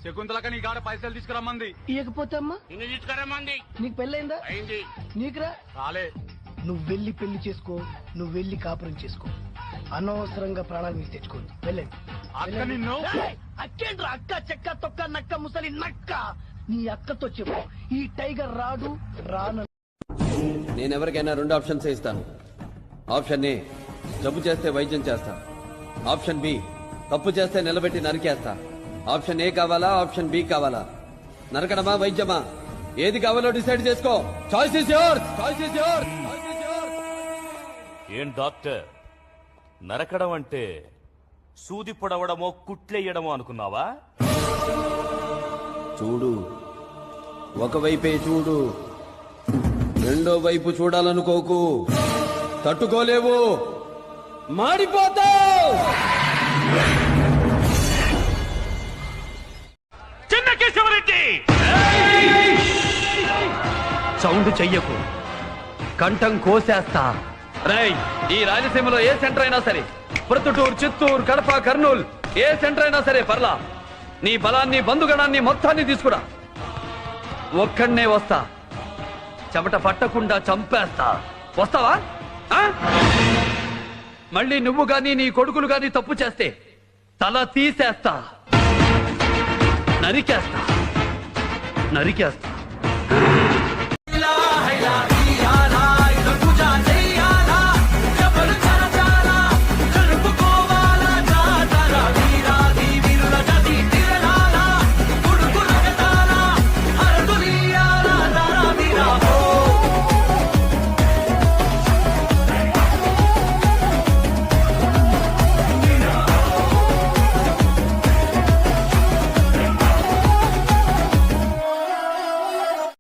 శకుంతలక నీ కాడ పైసలు తీసుకురమ్మంది. ఇవ్వకపోతే అమ్మా నిన్ను తీసుకురమ్మంది. నీకు పెళ్ళైందా? అయింది. నీకురా? రాలే. నువ్వు వెళ్ళి పెళ్లి చేసుకో, నువ్వు వెళ్ళి కాపురం చేసుకో. అనవసరంగా ప్రాణాలు మీరు తెచ్చుకోండి. వెళ్ళండి. అక్క నిన్ను అక్కేంట్రా? అక్క చెక్క తొక్క నక్క ముసలి నక్క. నీ అక్కతో చెప్పు, ఈ టైగర్ రాడు రాను. నేనెవరికైనా 2 ఆప్షన్స్ ఇస్తాను. ఆప్షన్ ఏ, జబ్బు చేస్తే వైద్యం చేస్తా. ఆప్షన్ బి, తప్పు చేస్తే నిలబెట్టి నరికేస్తా. ఆప్షన్ ఏ కావాలా, ఆప్షన్ బి కావాలా? నరకడమా, వైద్యమా? ఏది కావాలో డిసైడ్ చేసుకో. Choice is yours. Choice is yours. ఏం డాక్టర్, నరకడం అంటే సూది పొడవడమో కుట్లెయ్యడమో అనుకున్నావా? చూడు, ఒకవైపే చూడు, రెండో వైపు చూడాలనుకోకు. తట్టుకోలేవు, మాడిపోతావు. చిన్న కేశవరెడ్డి, సౌండ్ చెయ్యకు, కంఠం కోసేస్తా. రేయ్, ఈ రాయలసీమలో ఏ సెంటర్ అయినా సరే, ప్రొద్దుటూరు, చిత్తూరు, కడప, కర్నూలు, ఏ సెంటర్ అయినా సరే పర్లా. నీ బలాన్ని, బంధుగణాన్ని మొత్తాన్ని తీసుకురా. ఒక్కడనే వస్తా, చెమట పట్టకుండా చంపేస్తా. వస్తావా? మళ్ళీ నువ్వు గాని నీ కొడుకులు గాని తప్పు చేస్తే తల తీసేస్తా, నరికేస్తా.